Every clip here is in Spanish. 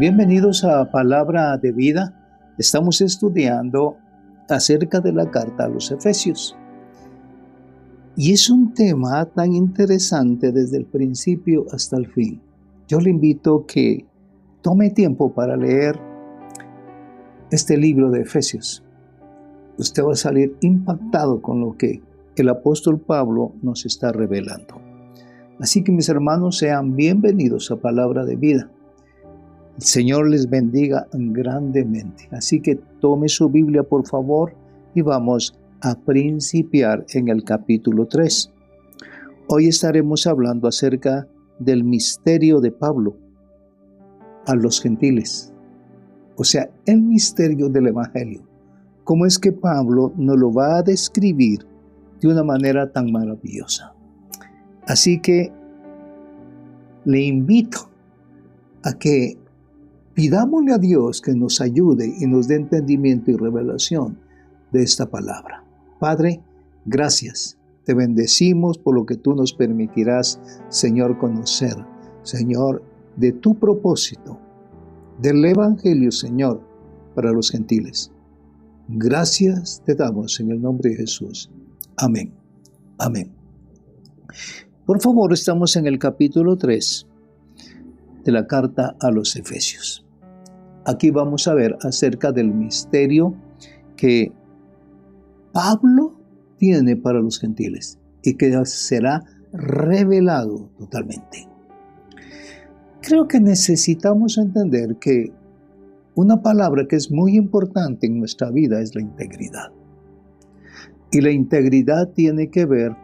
Bienvenidos a Palabra de Vida. Estamos estudiando acerca de la carta a los Efesios. Y es un tema tan interesante desde el principio hasta el fin. Yo le invito a que tome tiempo para leer este libro de Efesios. Usted va a salir impactado con lo que el apóstol Pablo nos está revelando. Así que mis hermanos, sean bienvenidos a Palabra de Vida. El Señor les bendiga grandemente. Así que tome su Biblia, por favor, y vamos a principiar en el capítulo 3. Hoy estaremos hablando acerca del misterio de Pablo a los gentiles. O sea, el misterio del Evangelio. ¿Cómo es que Pablo nos lo va a describir de una manera tan maravillosa? Así que le invito a que pidámosle a Dios que nos ayude y nos dé entendimiento y revelación de esta palabra. Padre, gracias. Te bendecimos por lo que tú nos permitirás, Señor, conocer, Señor, de tu propósito, del Evangelio, Señor, para los gentiles. Gracias te damos en el nombre de Jesús. Amén. Amén. Por favor, estamos en el capítulo 3 de la carta a los Efesios. Aquí vamos a ver acerca del misterio que Pablo tiene para los gentiles y que será revelado totalmente. Creo que necesitamos entender que una palabra que es muy importante en nuestra vida es la integridad. Y la integridad tiene que ver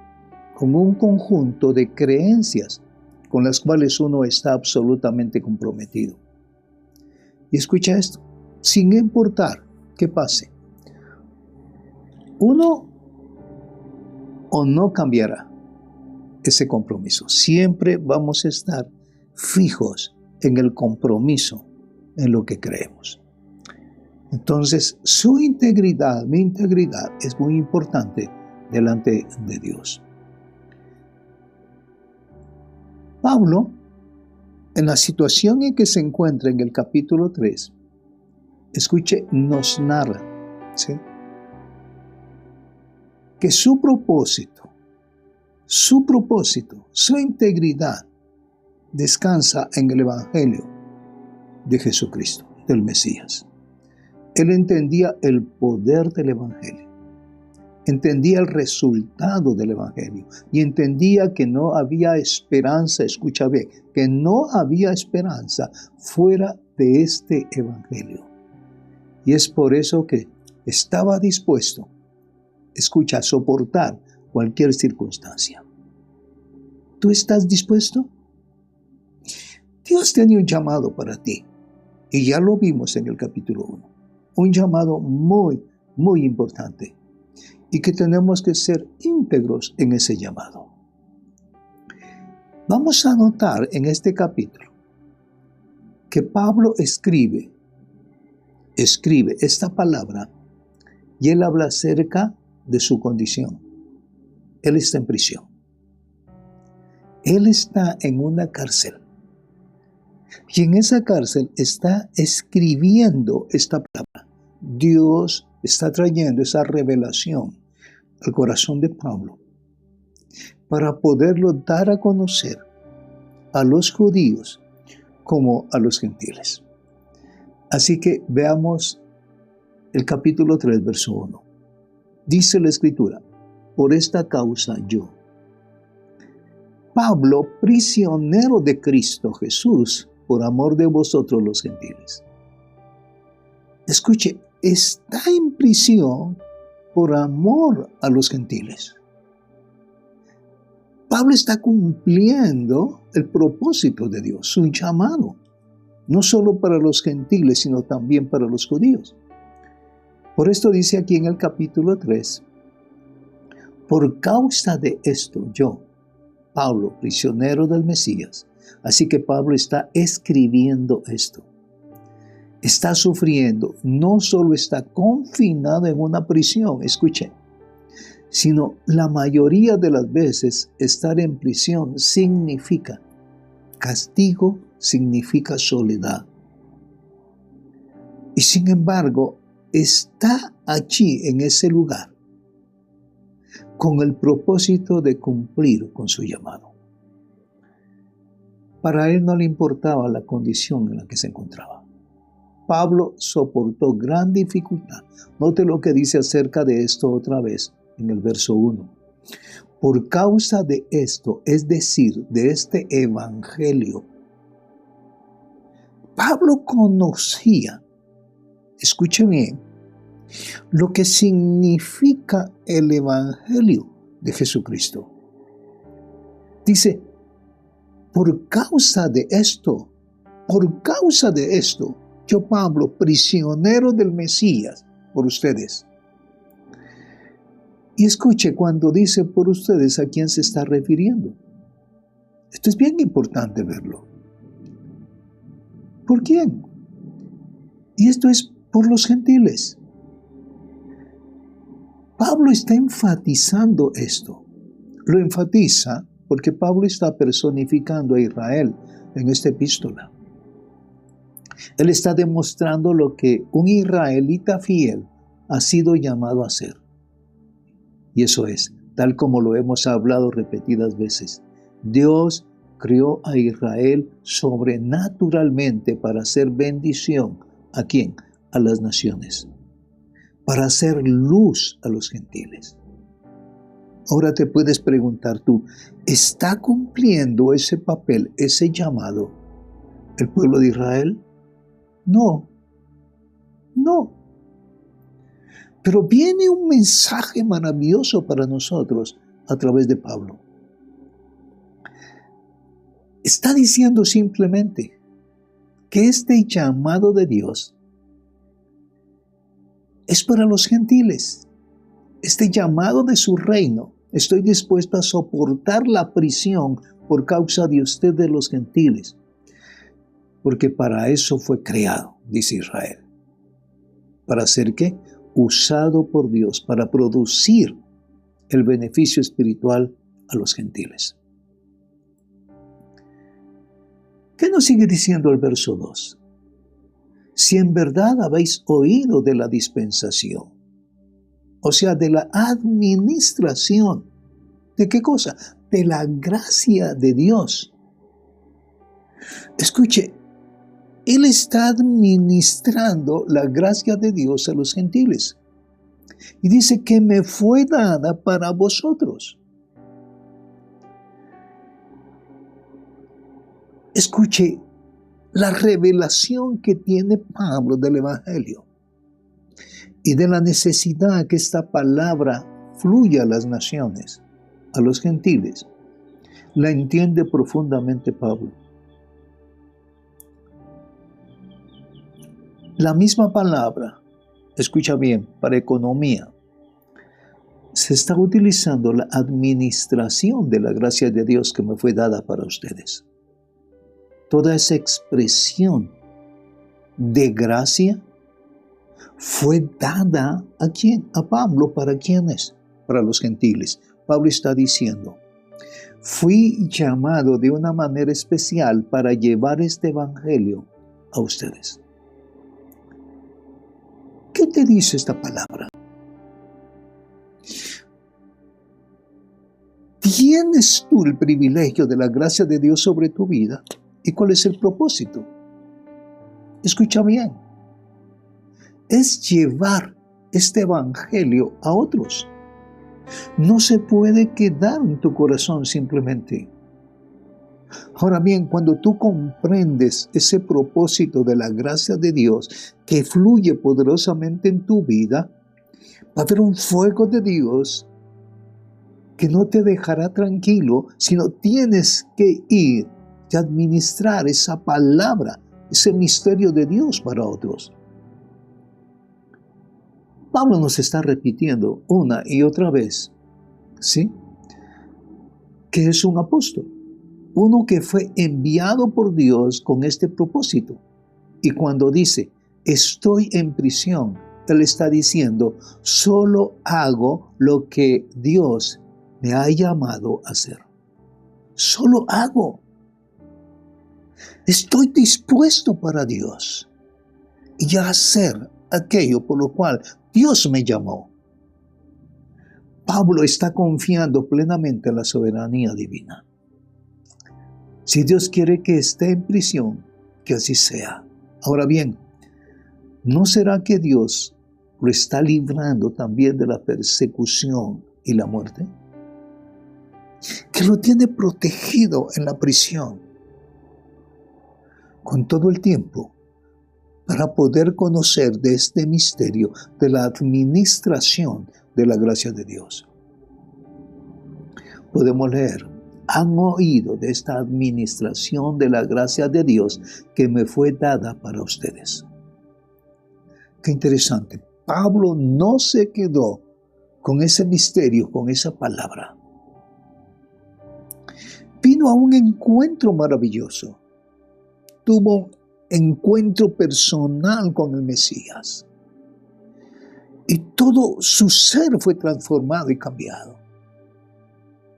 con un conjunto de creencias con las cuales uno está absolutamente comprometido. Y escucha esto, sin importar qué pase, uno o no cambiará ese compromiso. Siempre vamos a estar fijos en el compromiso, en lo que creemos. Entonces, su integridad, mi integridad, es muy importante delante de Dios. Pablo, en la situación en que se encuentra en el capítulo 3, escuche, nos narra, ¿sí?, que su propósito, su integridad descansa en el Evangelio de Jesucristo, del Mesías. Él entendía el poder del Evangelio. Entendía el resultado del Evangelio y entendía que no había esperanza, escucha bien, que no había esperanza fuera de este Evangelio. Y es por eso que estaba dispuesto, escucha, a soportar cualquier circunstancia. ¿Tú estás dispuesto? Dios tiene un llamado para ti y ya lo vimos en el capítulo 1. Un llamado muy, muy importante. Y que tenemos que ser íntegros en ese llamado. Vamos a notar en este capítulo que Pablo escribe esta palabra y él habla acerca de su condición. Él está en prisión. Él está en una cárcel. Y en esa cárcel está escribiendo esta palabra. Dios está trayendo esa revelación al corazón de Pablo para poderlo dar a conocer a los judíos como a los gentiles. Así que veamos el capítulo 3, verso 1. Dice la Escritura: por esta causa yo, Pablo, prisionero de Cristo Jesús, por amor de vosotros los gentiles. Escuche, está en prisión por amor a los gentiles. Pablo está cumpliendo el propósito de Dios, su llamado, no solo para los gentiles, sino también para los judíos. Por esto dice aquí en el capítulo 3, por causa de esto yo, Pablo, prisionero del Mesías. Así que Pablo está escribiendo esto. Está sufriendo, no solo está confinado en una prisión, escuchen, sino la mayoría de las veces estar en prisión significa castigo, significa soledad. Y sin embargo, está allí en ese lugar con el propósito de cumplir con su llamado. Para él no le importaba la condición en la que se encontraba. Pablo soportó gran dificultad. Note lo que dice acerca de esto otra vez en el verso 1. Por causa de esto, es decir, de este evangelio, Pablo conocía, escuche bien, lo que significa el evangelio de Jesucristo. Dice, por causa de esto, yo Pablo, prisionero del Mesías, por ustedes. Y escuche, cuando dice por ustedes, ¿a quién se está refiriendo? Esto es bien importante verlo. ¿Por quién? Y esto es por los gentiles. Pablo está enfatizando esto. Lo enfatiza porque Pablo está personificando a Israel en esta epístola. Él está demostrando lo que un israelita fiel ha sido llamado a hacer. Y eso es, tal como lo hemos hablado repetidas veces, Dios creó a Israel sobrenaturalmente para hacer bendición. ¿A quién? A las naciones. Para hacer luz a los gentiles. Ahora te puedes preguntar tú, ¿está cumpliendo ese papel, ese llamado, el pueblo de Israel? No. Pero viene un mensaje maravilloso para nosotros a través de Pablo. Está diciendo simplemente que este llamado de Dios es para los gentiles. Este llamado de su reino, estoy dispuesto a soportar la prisión por causa de ustedes los gentiles. Porque para eso fue creado, dice Israel. ¿Para hacer qué? Usado por Dios para producir el beneficio espiritual a los gentiles. ¿Qué nos sigue diciendo el verso 2? Si en verdad habéis oído de la dispensación, o sea, de la administración, ¿de qué cosa? De la gracia de Dios. Escuche, Él está administrando la gracia de Dios a los gentiles. Y dice que me fue dada para vosotros. Escuche la revelación que tiene Pablo del Evangelio y de la necesidad que esta palabra fluya a las naciones, a los gentiles. La entiende profundamente Pablo. La misma palabra, escucha bien, para economía, se está utilizando la administración de la gracia de Dios que me fue dada para ustedes. Toda esa expresión de gracia fue dada ¿a quién? A Pablo. ¿Para quiénes? Para los gentiles. Pablo está diciendo, fui llamado de una manera especial para llevar este evangelio a ustedes. ¿Qué te dice esta palabra? ¿Tienes tú el privilegio de la gracia de Dios sobre tu vida? ¿Y cuál es el propósito? Escucha bien. Es llevar este evangelio a otros. No se puede quedar en tu corazón simplemente. Ahora bien, cuando tú comprendes ese propósito de la gracia de Dios que fluye poderosamente en tu vida, va a haber un fuego de Dios que no te dejará tranquilo, sino tienes que ir y administrar esa palabra, ese misterio de Dios para otros. Pablo nos está repitiendo una y otra vez, ¿sí? Que es un apóstol. Uno que fue enviado por Dios con este propósito. Y cuando dice, estoy en prisión, él está diciendo, solo hago lo que Dios me ha llamado a hacer. Solo hago. Estoy dispuesto para Dios. y hacer aquello por lo cual Dios me llamó. Pablo está confiando plenamente en la soberanía divina. Si Dios quiere que esté en prisión, que así sea. Ahora bien, ¿no será que Dios lo está librando también de la persecución y la muerte? Que lo tiene protegido en la prisión con todo el tiempo para poder conocer de este misterio de la administración de la gracia de Dios. Podemos leer: han oído de esta administración de la gracia de Dios que me fue dada para ustedes. Qué interesante. Pablo no se quedó con ese misterio, con esa palabra. Vino a un encuentro maravilloso. Tuvo un encuentro personal con el Mesías. Y todo su ser fue transformado y cambiado.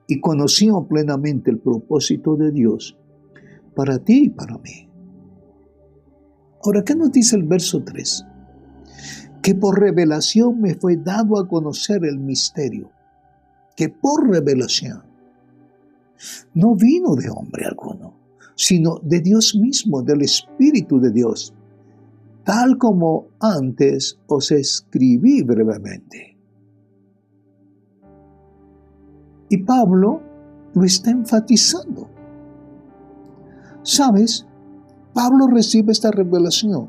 Y conoció plenamente el propósito de Dios para ti y para mí. Ahora, ¿qué nos dice el verso 3? Que por revelación me fue dado a conocer el misterio. Que por revelación. No vino de hombre alguno, sino de Dios mismo, del Espíritu de Dios, tal como antes os escribí brevemente. Y Pablo lo está enfatizando. ¿Sabes? Pablo recibe esta revelación,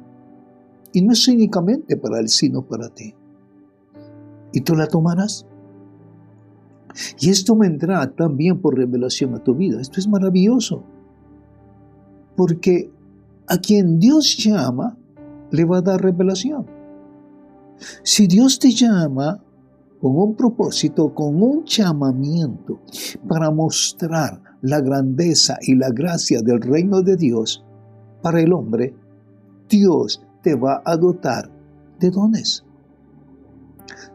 y no es únicamente para él, sino para ti. ¿Y tú la tomarás? Y esto vendrá también por revelación a tu vida. Esto es maravilloso. Porque a quien Dios llama, le va a dar revelación. Si Dios te llama con un propósito, con un llamamiento para mostrar la grandeza y la gracia del reino de Dios para el hombre, Dios te va a dotar de dones.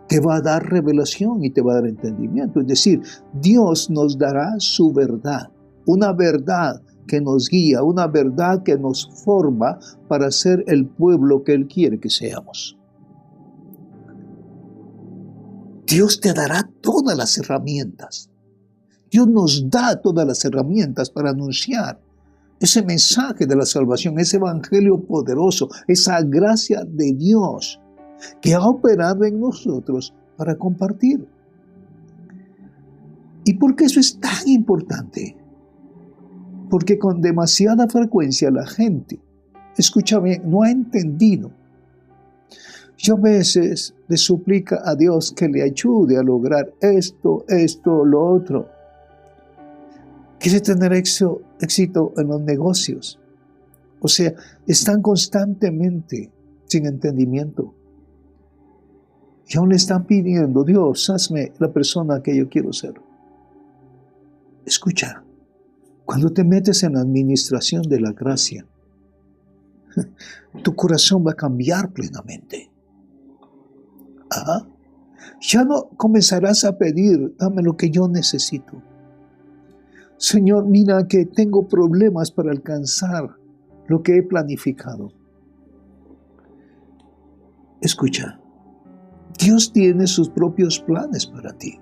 Te va a dar revelación y te va a dar entendimiento. Es decir, Dios nos dará su verdad, una verdad que nos guía, una verdad que nos forma para ser el pueblo que Él quiere que seamos. Dios te dará todas las herramientas. Dios nos da todas las herramientas para anunciar ese mensaje de la salvación, ese evangelio poderoso, esa gracia de Dios que ha operado en nosotros para compartir. ¿Y por qué eso es tan importante? Porque con demasiada frecuencia la gente, escucha bien, no ha entendido. Yo a veces le suplico a Dios que le ayude a lograr esto, lo otro. Quiere tener éxito en los negocios. O sea, están constantemente sin entendimiento. Y aún le están pidiendo: Dios, hazme la persona que yo quiero ser. Escucha, cuando te metes en la administración de la gracia, tu corazón va a cambiar plenamente. Ya no comenzarás a pedir: dame lo que yo necesito. Señor, mira que tengo problemas para alcanzar lo que he planificado. Escucha, Dios tiene sus propios planes para ti.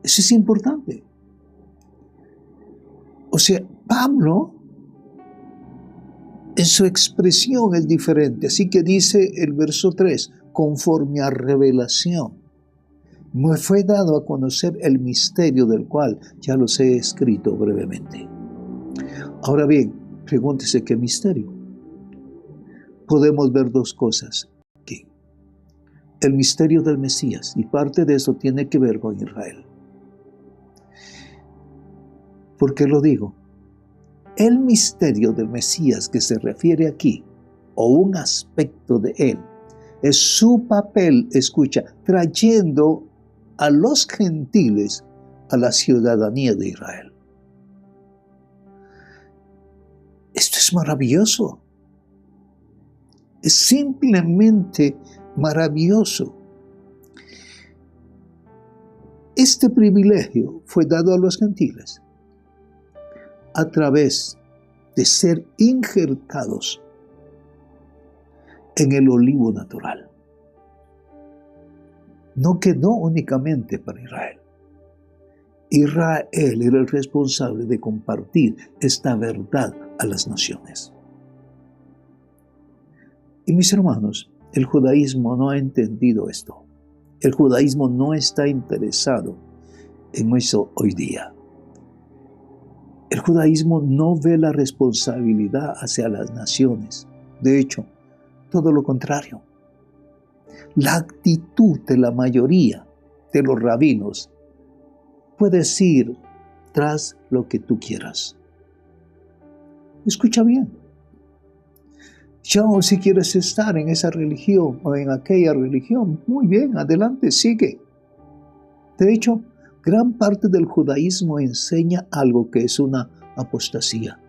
Eso es importante. O sea, Pablo, en su expresión es diferente. Así que dice el verso 3, conforme a revelación, me fue dado a conocer el misterio del cual ya los he escrito brevemente. Ahora bien, pregúntese qué misterio. Podemos ver dos cosas aquí. El misterio del Mesías, y parte de eso tiene que ver con Israel. ¿Por qué lo digo? El misterio del Mesías que se refiere aquí, o un aspecto de él, es su papel, escucha, trayendo a los gentiles a la ciudadanía de Israel. Esto es maravilloso. Es simplemente maravilloso. Este privilegio fue dado a los gentiles a través de ser injertados en el olivo natural. No quedó únicamente para Israel. Israel era el responsable de compartir esta verdad a las naciones. Y mis hermanos, el judaísmo no ha entendido esto. El judaísmo no está interesado en eso hoy día. El judaísmo no ve la responsabilidad hacia las naciones. De hecho, todo lo contrario. La actitud de la mayoría de los rabinos puede ir tras lo que tú quieras. Escucha bien. Ya si quieres estar en esa religión o en aquella religión, muy bien, adelante, sigue. De hecho, gran parte del judaísmo enseña algo que es una apostasía.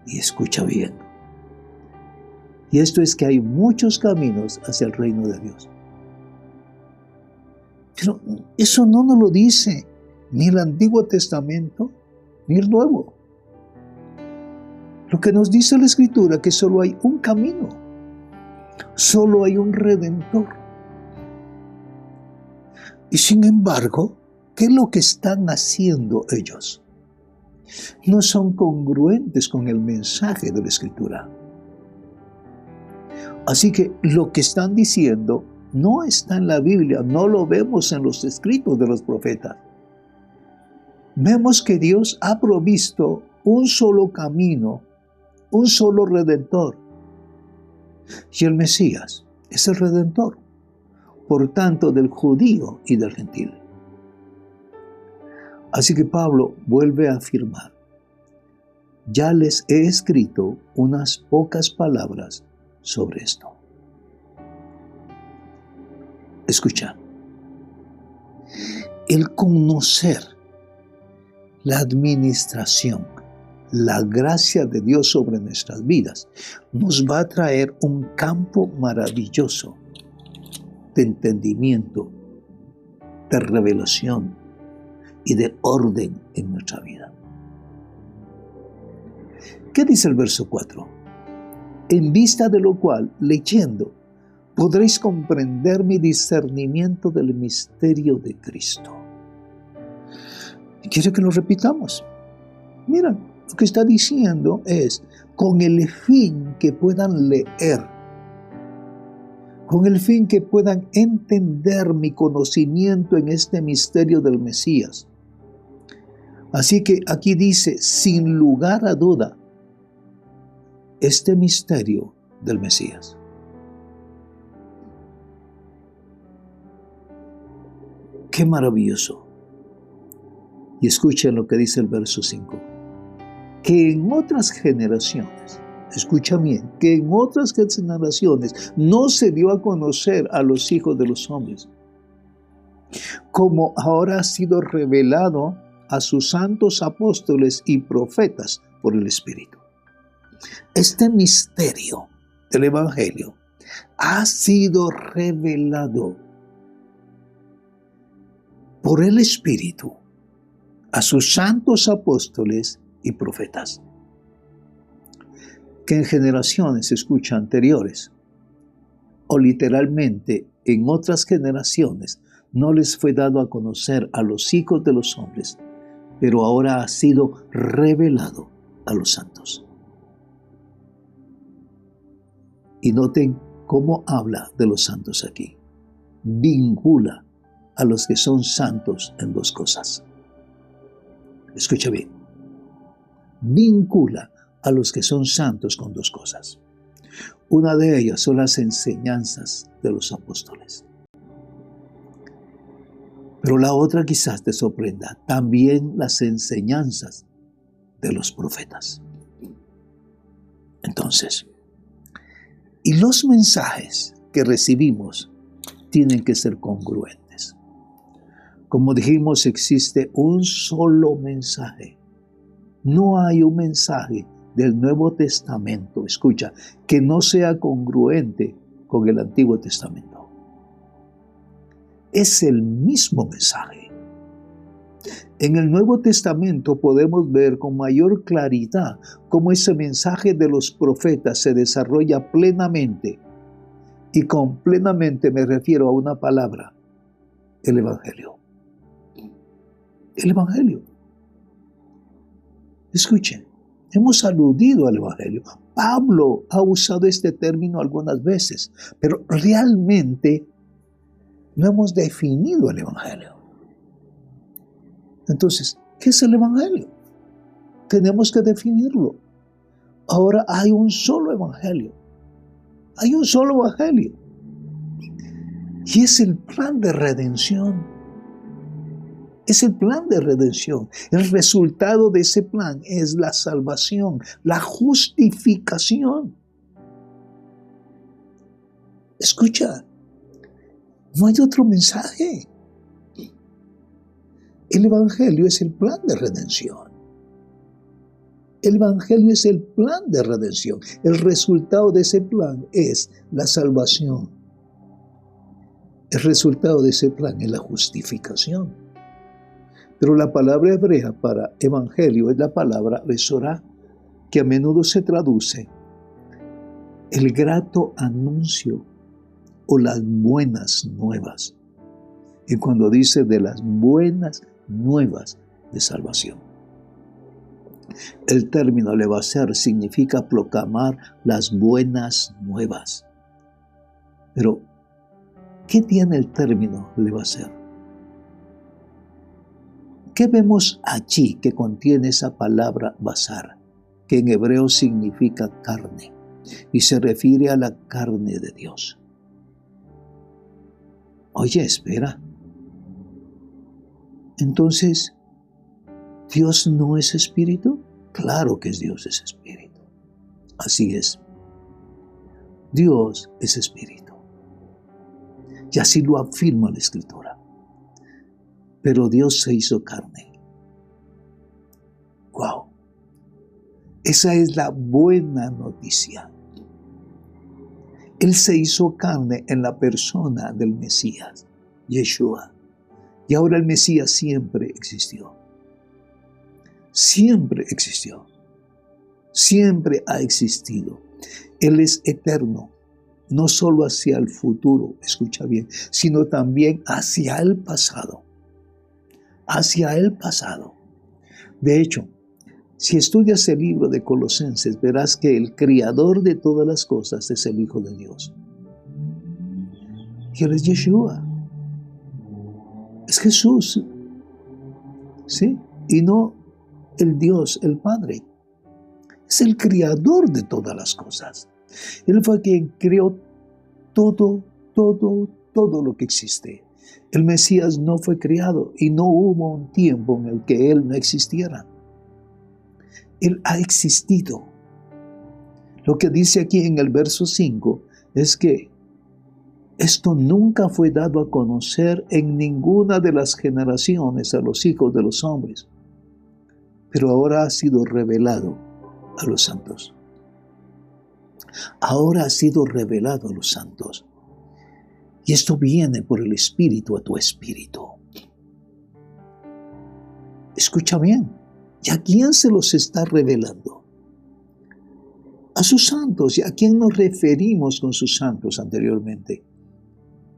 Y escucha bien. Y esto es que hay muchos caminos hacia el reino de Dios. Pero eso no nos lo dice ni el Antiguo Testamento ni el Nuevo. Lo que nos dice la Escritura es que solo hay un camino, solo hay un Redentor. Y sin embargo, ¿qué es lo que están haciendo ellos? No son congruentes con el mensaje de la Escritura. Así que lo que están diciendo no está en la Biblia, no lo vemos en los escritos de los profetas. Vemos que Dios ha provisto un solo camino, un solo Redentor. Y el Mesías es el Redentor, por tanto, del judío y del gentil. Así que Pablo vuelve a afirmar: ya les he escrito unas pocas palabras sobre esto. Escucha, el conocer la administración, la gracia de Dios sobre nuestras vidas, nos va a traer un campo maravilloso de entendimiento, de revelación y de orden en nuestra vida. ¿Qué dice el verso 4? En vista de lo cual, leyendo, podréis comprender mi discernimiento del misterio de Cristo. ¿Quiere que lo repitamos? Mira, lo que está diciendo es, con el fin que puedan leer, con el fin que puedan entender mi conocimiento en este misterio del Mesías. Así que aquí dice, sin lugar a duda, este misterio del Mesías. ¡Qué maravilloso! Y escuchen lo que dice el verso 5. Que en otras generaciones, escucha bien, que en otras generaciones no se dio a conocer a los hijos de los hombres, como ahora ha sido revelado a sus santos apóstoles y profetas por el Espíritu. Este misterio del Evangelio ha sido revelado por el Espíritu a sus santos apóstoles y profetas, que en generaciones, escucha, anteriores, o literalmente en otras generaciones, no les fue dado a conocer a los hijos de los hombres, pero ahora ha sido revelado a los santos. Y noten cómo habla de los santos aquí. Vincula a los que son santos en dos cosas. Escucha bien. Vincula a los que son santos con dos cosas. Una de ellas son las enseñanzas de los apóstoles. Pero la otra quizás te sorprenda, también las enseñanzas de los profetas. Entonces, y los mensajes que recibimos tienen que ser congruentes. Como dijimos, existe un solo mensaje. No hay un mensaje del Nuevo Testamento, escucha, que no sea congruente con el Antiguo Testamento. Es el mismo mensaje. En el Nuevo Testamento podemos ver con mayor claridad cómo ese mensaje de los profetas se desarrolla plenamente Y con plenamente me refiero a una palabra: el Evangelio. El Evangelio. Escuchen, hemos aludido al Evangelio. Pablo ha usado este término algunas veces, pero realmente no hemos definido el Evangelio. Entonces, ¿qué es el Evangelio? Tenemos que definirlo. Ahora hay un solo Evangelio. Hay un solo Evangelio. Y es el plan de redención. Es el plan de redención. El resultado de ese plan es la salvación, la justificación. Escucha, no hay otro mensaje. El Evangelio es el plan de redención. El Evangelio es el plan de redención. El resultado de ese plan es la salvación. El resultado de ese plan es la justificación. Pero la palabra hebrea para evangelio es la palabra besorá, que a menudo se traduce el grato anuncio o las buenas nuevas. Y cuando dice de las buenas nuevas de salvación, el término levaser significa proclamar las buenas nuevas. Pero, ¿qué tiene el término levaser? ¿Qué vemos allí que contiene esa palabra basar, que en hebreo significa carne y se refiere a la carne de Dios? Oye, espera. Entonces, ¿Dios no es espíritu? Claro que Dios es espíritu. Así es. Dios es espíritu. Y así lo afirma la Escritura. Pero Dios se hizo carne. ¡Wow! Esa es la buena noticia. Él se hizo carne en la persona del Mesías, Yeshua. Y ahora el Mesías siempre existió. Siempre existió. Siempre ha existido. Él es eterno. No solo hacia el futuro, escucha bien, sino también hacia el pasado. Hacia el pasado. De hecho, si estudias el libro de Colosenses, verás que el creador de todas las cosas es el Hijo de Dios. Y Él es Yeshua. Es Jesús. ¿Sí? Y no el Dios, el Padre. Es el creador de todas las cosas. Él fue quien creó todo lo que existe. El Mesías no fue creado y no hubo un tiempo en el que Él no existiera. Él ha existido. Lo que dice aquí en el verso 5 es que esto nunca fue dado a conocer en ninguna de las generaciones a los hijos de los hombres, pero ahora ha sido revelado a los santos. Ahora ha sido revelado a los santos. Y esto viene por el Espíritu a tu espíritu. Escucha bien. ¿Y a quién se los está revelando? A sus santos. ¿Y a quién nos referimos con sus santos anteriormente?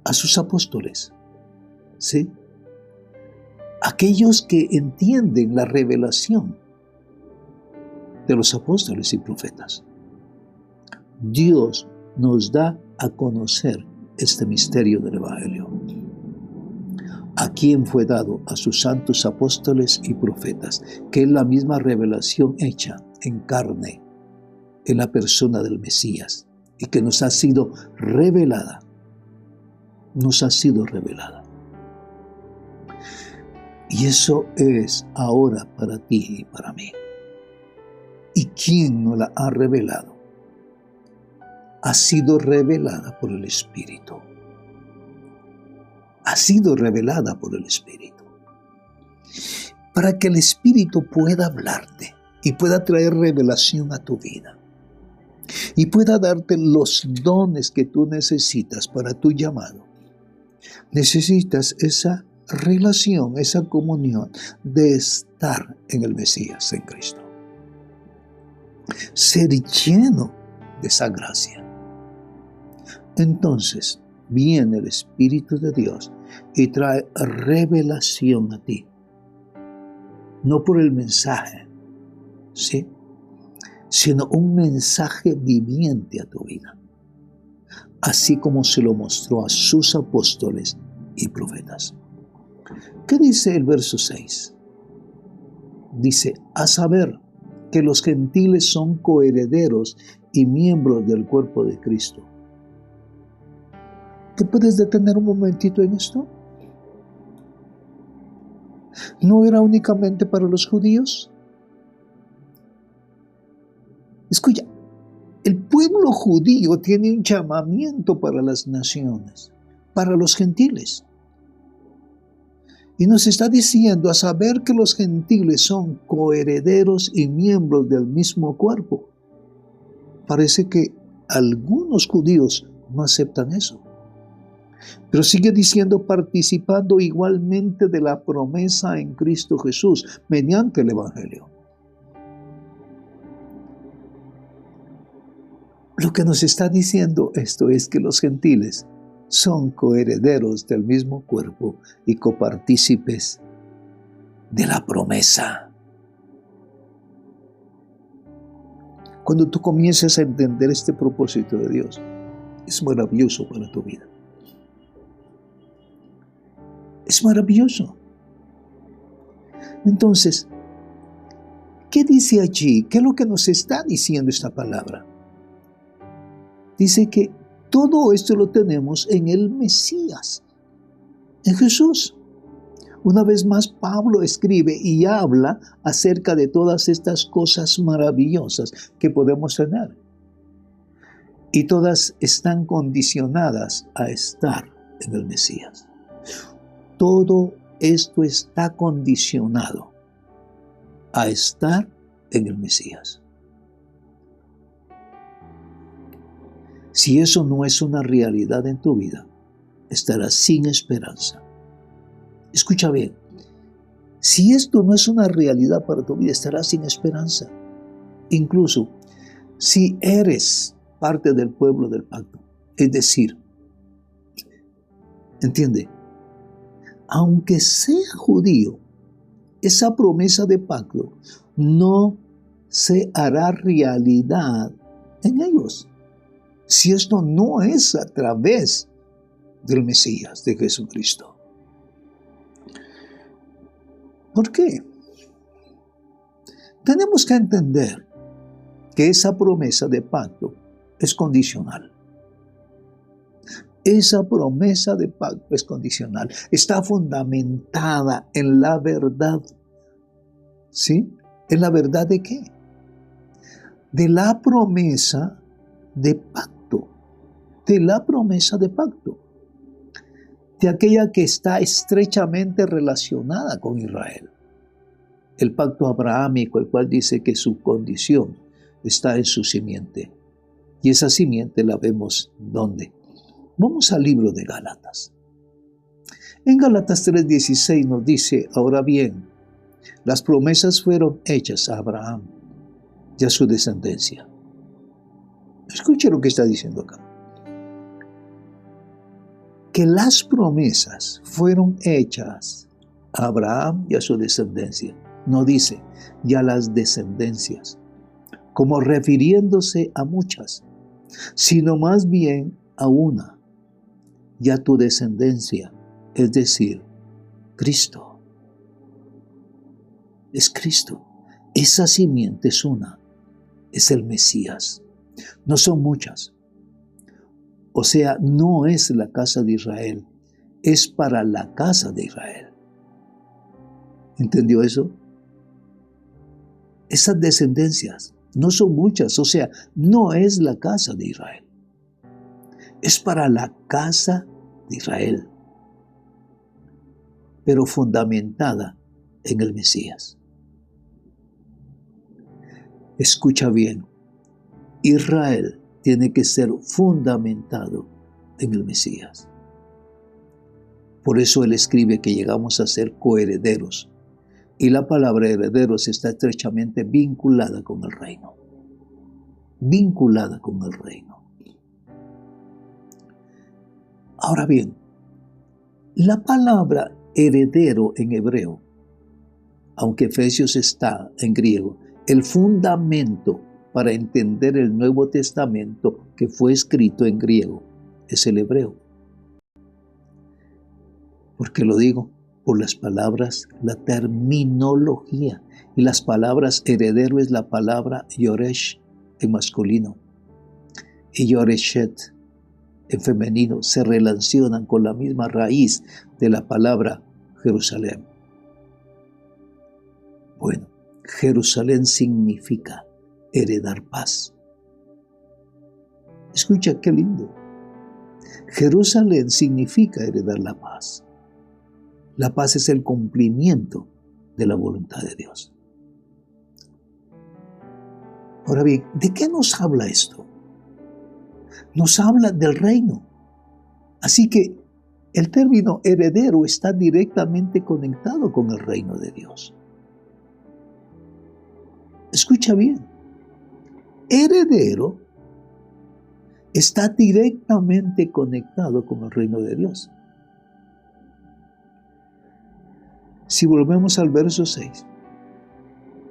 A sus apóstoles. ¿Sí? Aquellos que entienden la revelación de los apóstoles y profetas. Dios nos da a conocer este misterio del Evangelio. ¿A quién fue dado? A sus santos apóstoles y profetas, que es la misma revelación hecha en carne, en la persona del Mesías, y que nos ha sido revelada. Nos ha sido revelada. Y eso es ahora para ti y para mí. ¿Y quién nos la ha revelado? Ha sido revelada por el Espíritu. Ha sido revelada por el Espíritu. Para que el Espíritu pueda hablarte y pueda traer revelación a tu vida. Y pueda darte los dones que tú necesitas para tu llamado. Necesitas esa relación, esa comunión de estar en el Mesías, en Cristo. Ser lleno de esa gracia. Entonces viene el Espíritu de Dios y trae revelación a ti. No por el mensaje, ¿sí?, sino un mensaje viviente a tu vida, así como se lo mostró a sus apóstoles y profetas. ¿Qué dice el verso 6? Dice, a saber que los gentiles son coherederos y miembros del cuerpo de Cristo. ¿Te puedes detener un momentito en esto? ¿No era únicamente para los judíos? Escucha, el pueblo judío tiene un llamamiento para las naciones, para los gentiles. Y nos está diciendo a saber que los gentiles son coherederos y miembros del mismo cuerpo. Parece que algunos judíos no aceptan eso. Pero sigue diciendo participando igualmente de la promesa en Cristo Jesús mediante el Evangelio. Lo que nos está diciendo esto es que los gentiles son coherederos del mismo cuerpo y copartícipes de la promesa. Cuando tú comiences a entender este propósito de Dios, es maravilloso para tu vida. Es maravilloso. Entonces, ¿qué dice allí? ¿Qué es lo que nos está diciendo esta palabra? Dice que todo esto lo tenemos en el Mesías, en Jesús. Una vez más, Pablo escribe y habla acerca de todas estas cosas maravillosas que podemos tener. Y todas están condicionadas a estar en el Mesías. Todo esto está condicionado a estar en el Mesías. Si eso no es una realidad en tu vida, estarás sin esperanza. Escucha bien, si esto no es una realidad para tu vida, estarás sin esperanza. Incluso si eres parte del pueblo del pacto, es decir, entiende, aunque sea judío, esa promesa de pacto no se hará realidad en ellos. Si esto no es a través del Mesías, de Jesucristo. ¿Por qué? Tenemos que entender que esa promesa de pacto es condicional. Esa promesa de pacto es condicional. Está fundamentada en la verdad. ¿Sí? ¿En la verdad de qué? De la promesa de pacto. De la promesa de pacto. De aquella que está estrechamente relacionada con Israel. El pacto abrahámico, el cual dice que su condición está en su simiente. Y esa simiente la vemos ¿dónde? Vamos al libro de Gálatas. En Gálatas 3:16 nos dice, ahora bien, las promesas fueron hechas a Abraham y a su descendencia. Escuche lo que está diciendo acá. Que las promesas fueron hechas a Abraham y a su descendencia. No dice, y a las descendencias, como refiriéndose a muchas, sino más bien a una, y a tu descendencia, es decir, Cristo. Es Cristo. Esa simiente es una, es el Mesías. No son muchas. O sea, no es la casa de Israel, es para la casa de Israel. ¿Entendió eso? Esas descendencias no son muchas, o sea, no es la casa de Israel. Es para la casa de Israel, pero fundamentada en el Mesías. Escucha bien, Israel tiene que ser fundamentado en el Mesías. Por eso él escribe que llegamos a ser coherederos. Y la palabra herederos está estrechamente vinculada con el reino. Vinculada con el reino. Ahora bien, la palabra heredero en hebreo, aunque Efesios está en griego, el fundamento para entender el Nuevo Testamento que fue escrito en griego es el hebreo. ¿Por qué lo digo? Por las palabras, la terminología. Y las palabras heredero es la palabra yoresh en masculino y yoreshet en femenino. Se relacionan con la misma raíz de la palabra Jerusalén. Bueno, Jerusalén significa heredar paz. Escucha qué lindo. Jerusalén significa heredar la paz. La paz es el cumplimiento de la voluntad de Dios. Ahora bien, ¿de qué nos habla esto? Nos habla del reino. Así que el término heredero está directamente conectado con el reino de Dios. Escucha bien. Heredero está directamente conectado con el reino de Dios. Si volvemos al verso 6,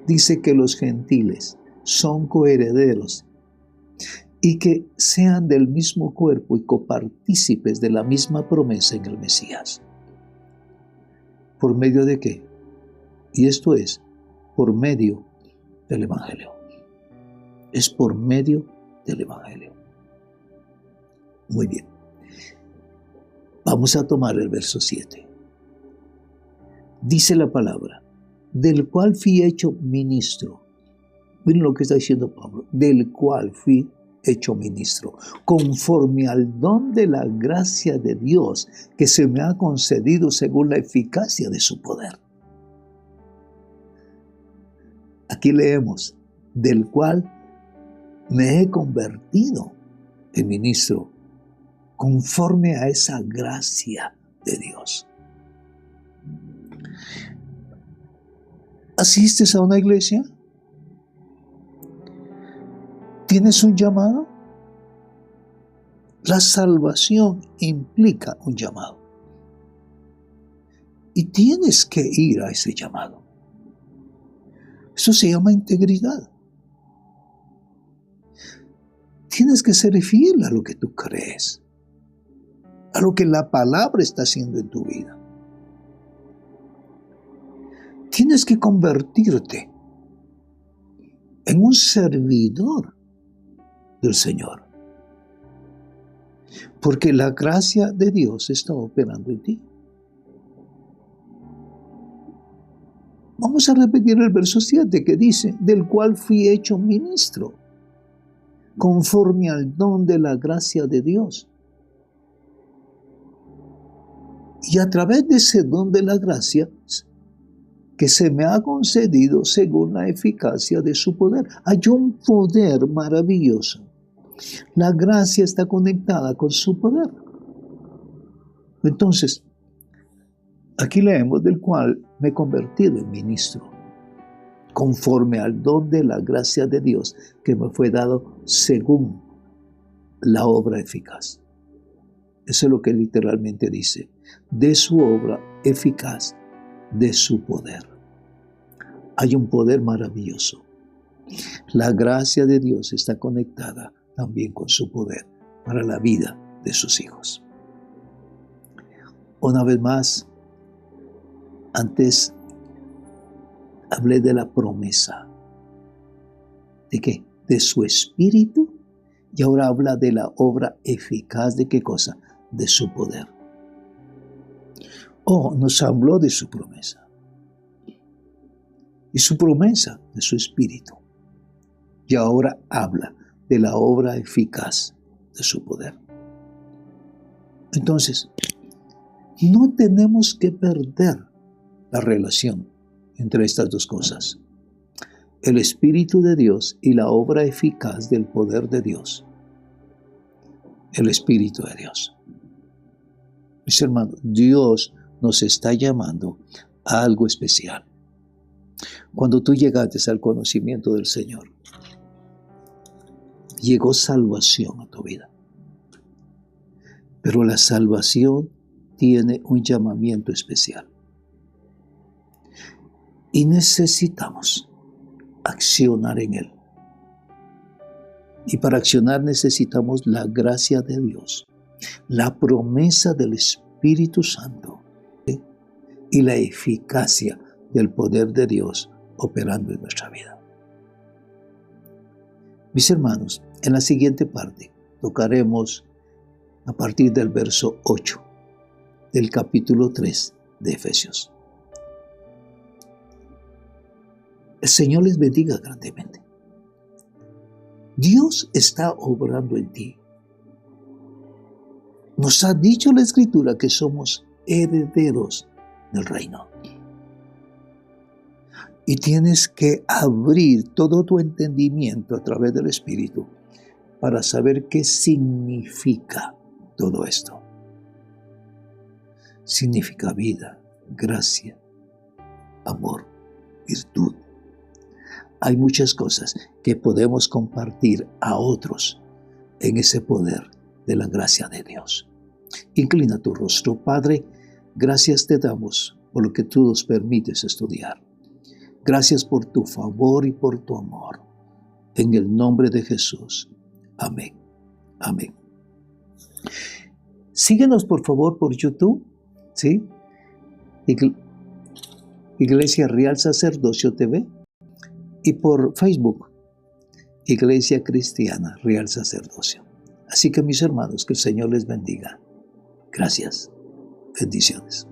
dice que los gentiles son coherederos y que sean del mismo cuerpo y copartícipes de la misma promesa en el Mesías. ¿Por medio de qué? Y esto es, por medio del Evangelio. Es por medio del Evangelio. Muy bien. Vamos a tomar el verso 7. Dice la palabra, del cual fui hecho ministro. Miren lo que está diciendo Pablo. Del cual fui hecho ministro, conforme al don de la gracia de Dios que se me ha concedido según la eficacia de su poder. Aquí leemos, del cual me he convertido en ministro, conforme a esa gracia de Dios. ¿Asistes a una iglesia? ¿Tienes un llamado? La salvación implica un llamado. Y tienes que ir a ese llamado. Eso se llama integridad. Tienes que ser fiel a lo que tú crees, a lo que la palabra está haciendo en tu vida. Tienes que convertirte en un servidor del Señor, porque la gracia de Dios está operando en ti. Vamos a repetir el verso 7 que dice, del cual fui hecho ministro, conforme al don de la gracia de Dios. Y a través de ese don de la gracia, que se me ha concedido según la eficacia de su poder. Hay un poder maravilloso. La gracia está conectada con su poder. Entonces, aquí leemos del cual me he convertido en ministro, conforme al don de la gracia de Dios que me fue dado según la obra eficaz. Eso es lo que literalmente dice, de su obra eficaz, de su poder. Hay un poder maravilloso. La gracia de Dios está conectada también con su poder para la vida de sus hijos. Una vez más, antes hablé de la promesa. ¿De qué? De su espíritu. Y ahora habla de la obra eficaz. ¿De qué cosa? De su poder. Nos habló de su promesa. Y su promesa de su espíritu. Y ahora habla de la obra eficaz de su poder. Entonces, no tenemos que perder la relación entre estas dos cosas. El Espíritu de Dios y la obra eficaz del poder de Dios. El Espíritu de Dios. Mis hermanos, Dios nos está llamando a algo especial. Cuando tú llegaste al conocimiento del Señor, llegó salvación a tu vida. Pero la salvación tiene un llamamiento especial. Y necesitamos accionar en él. Y para accionar necesitamos la gracia de Dios, la promesa del Espíritu Santo, ¿sí? Y la eficacia del poder de Dios operando en nuestra vida. Mis hermanos, en la siguiente parte tocaremos a partir del verso 8 del capítulo 3 de Efesios. El Señor les bendiga grandemente. Dios está obrando en ti. Nos ha dicho la Escritura que somos herederos del reino. Y tienes que abrir todo tu entendimiento a través del Espíritu para saber qué significa todo esto. Significa vida, gracia, amor, virtud. Hay muchas cosas que podemos compartir a otros en ese poder de la gracia de Dios. Inclina tu rostro, Padre. Gracias te damos por lo que tú nos permites estudiar. Gracias por tu favor y por tu amor. En el nombre de Jesús. Amén. Amén. Síguenos por favor por YouTube, ¿sí? Iglesia Real Sacerdocio TV. Y por Facebook, Iglesia Cristiana Real Sacerdocio. Así que mis hermanos, que el Señor les bendiga. Gracias. Bendiciones.